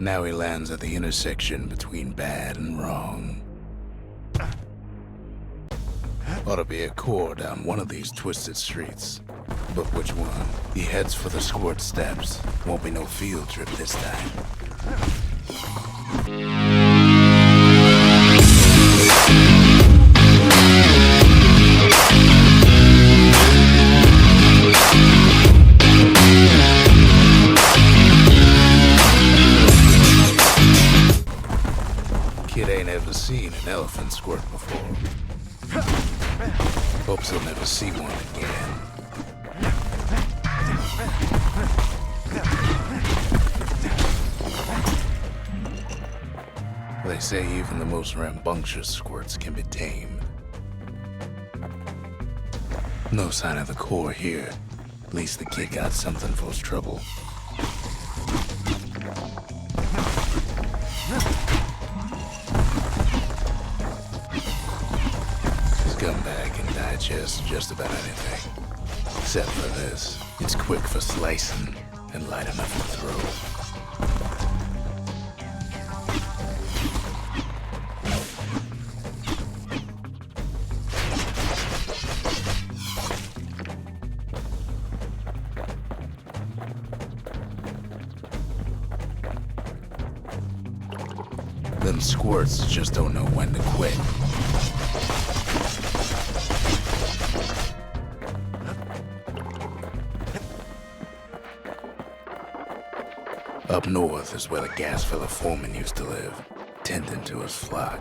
Now he lands at the intersection between bad and wrong. Ought to be a core down one of these twisted streets. But which one? He heads for the Squirt steps. Won't be no field trip this time. Kid ain't ever seen an elephant squirt before. Hopes he'll never see one again. They say even the most rambunctious squirts can be tamed. No sign of the core here. At least the kid got something for his trouble. His gun bag can digest just about anything. Except for this. It's quick for slicing and light enough to throw. Them squirts just don't know when to quit. Up north is where the gas fella foreman used to live, tending to his flock.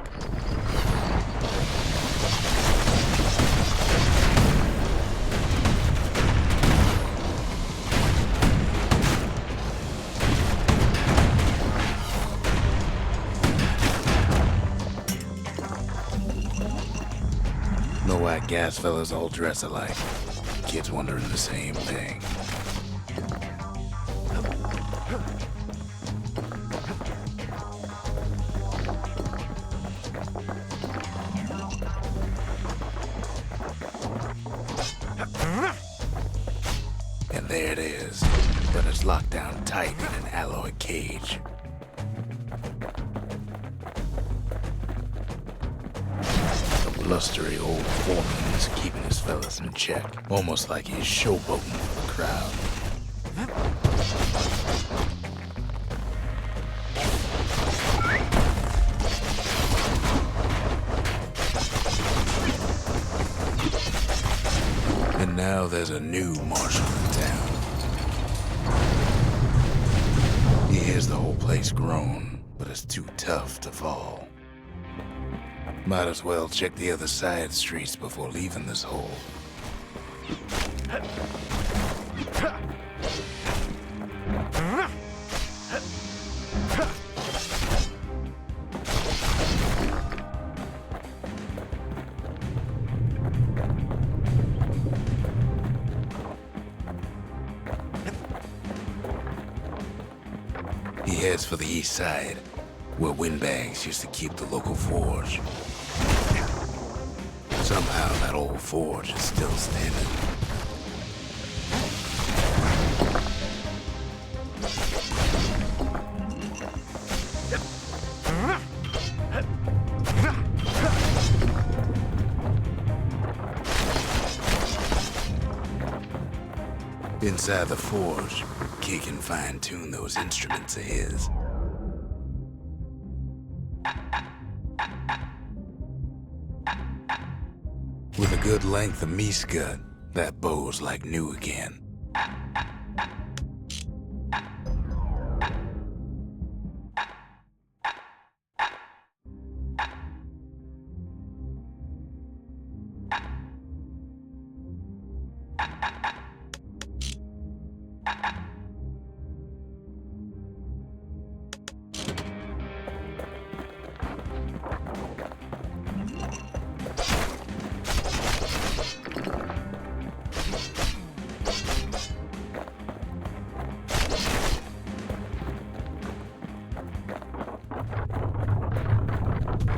Know why gas fellas all dress alike? Kids wondering the same thing. And there it is, but it's locked down tight in an alloy cage. Blustery old foreman is keeping his fellas in check, almost like he's showboating for the crowd. And now there's a new marshal in town. He hears the whole place groan, but it's too tough to fall. Might as well check the other side streets before leaving this hole. He heads for the east side, where windbags used to keep the local forge. Somehow that old forge is still standing. Inside the forge, Kid can fine-tune those instruments of his. With a good length of meat gut, that bow's like new again.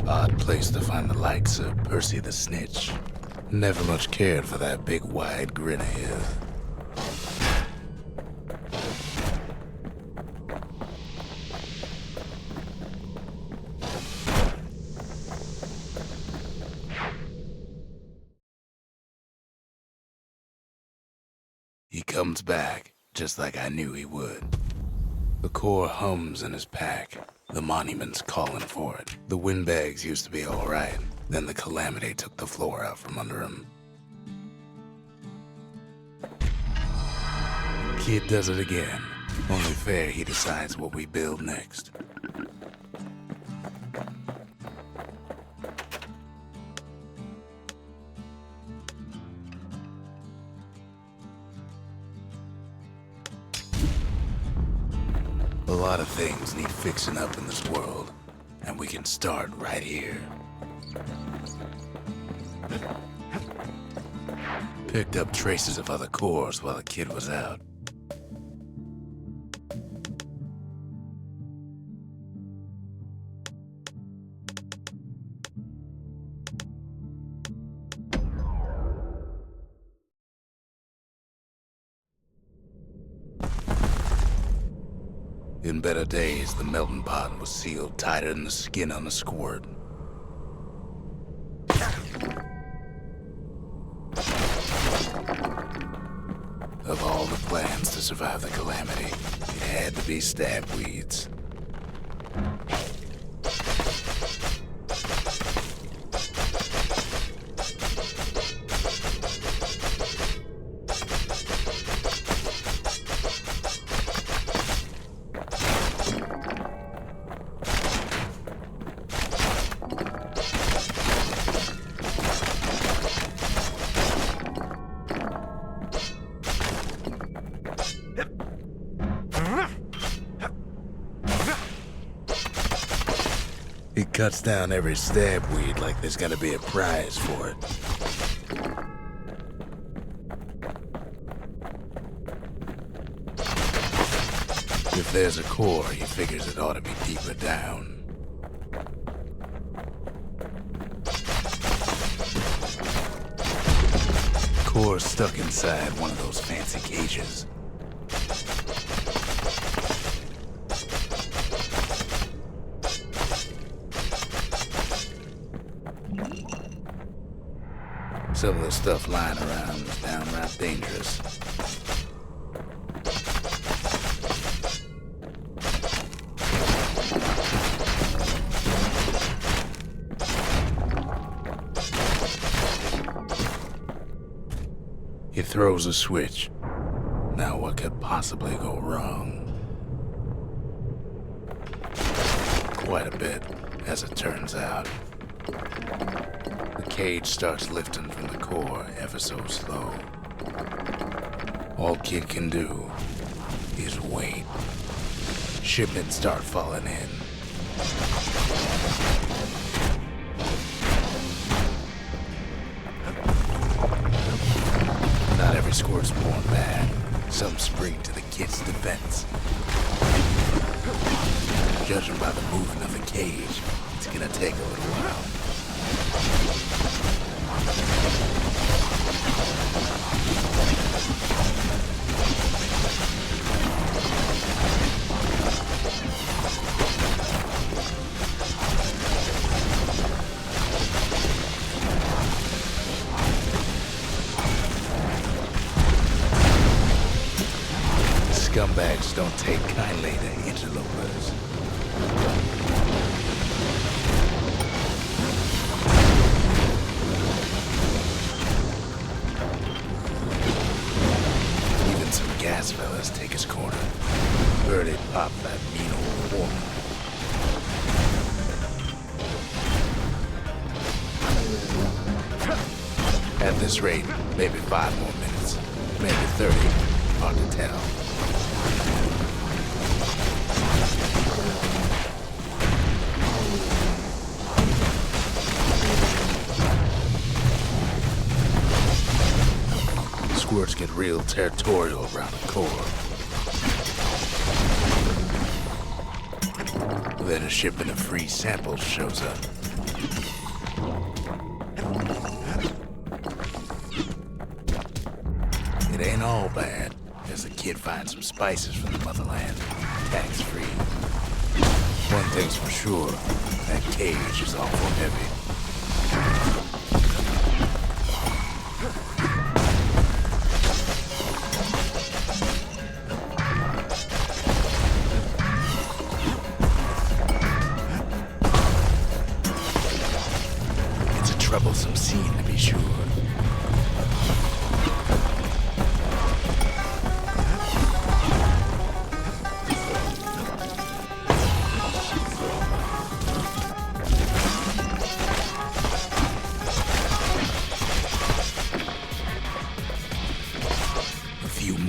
Odd place to find the likes of Percy the Snitch. Never much cared for that big wide grin of his. He comes back, just like I knew he would. The core hums in his pack. The monument's calling for it. The windbags used to be all right. Then the calamity took the floor out from under him. Kid does it again. Only fair he decides what we build next. A lot of things need fixing up in this world, and we can start right here. Picked up traces of other cores while the kid was out. In better days, the melting pot was sealed tighter than the skin on a squirt. Of all the plans to survive the calamity, it had to be stab weeds. He cuts down every stab weed like there's gotta be a prize for it. If there's a core, he figures it ought to be deeper down. Core's stuck inside one of those fancy cages. Some of the stuff lying around is downright dangerous. He throws a switch. Now what could possibly go wrong? Quite a bit, as it turns out. The cage starts lifting from the core ever so slow. All Kid can do is wait. Shipments start falling in. Not every Squirt's born bad. Some spring to the Kid's defense. Judging by the movement of the cage, it's gonna take a little while. Scumbags don't take kindly to interlopers. Even some gas fellas take his corner. Early pop that mean old woman. At this rate, maybe 5 more minutes. Maybe 30. Hard to tell. Squirts get real territorial around the core. Then a shipment of free samples shows up. It ain't all bad, as the Kid finds some spices from the motherland, tax-free. One thing's for sure, that cage is awful heavy.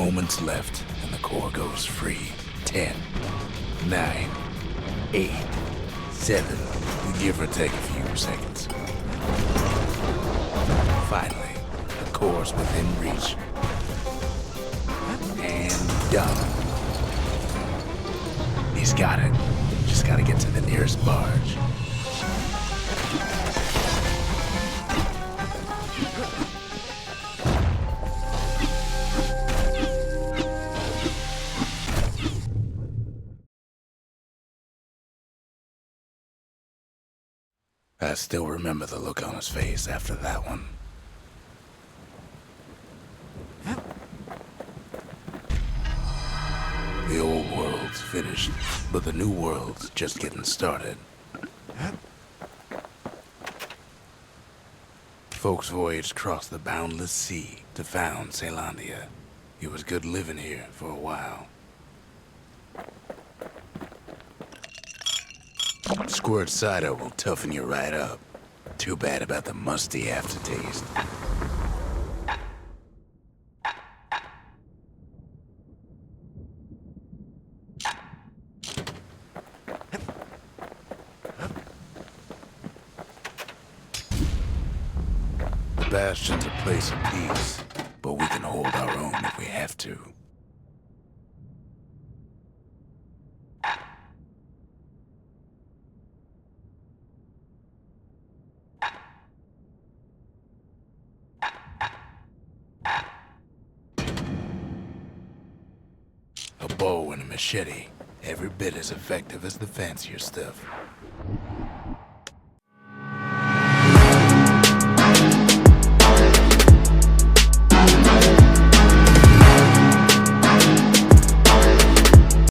moments left, and the core goes free. 10, 9, 8, 7, give or take a few seconds. Finally, the core's within reach. And done. He's got it. Just gotta get to the nearest barge. I still remember the look on his face after that one. The old world's finished, but the new world's just getting started. Folks voyaged across the boundless sea to found Caelondia. It was good living here for a while. Squirt cider will toughen you right up. Too bad about the musty aftertaste. The Bastion's a place of peace, but we can hold our own if we have to. A bow and a machete, every bit as effective as the fancier stuff.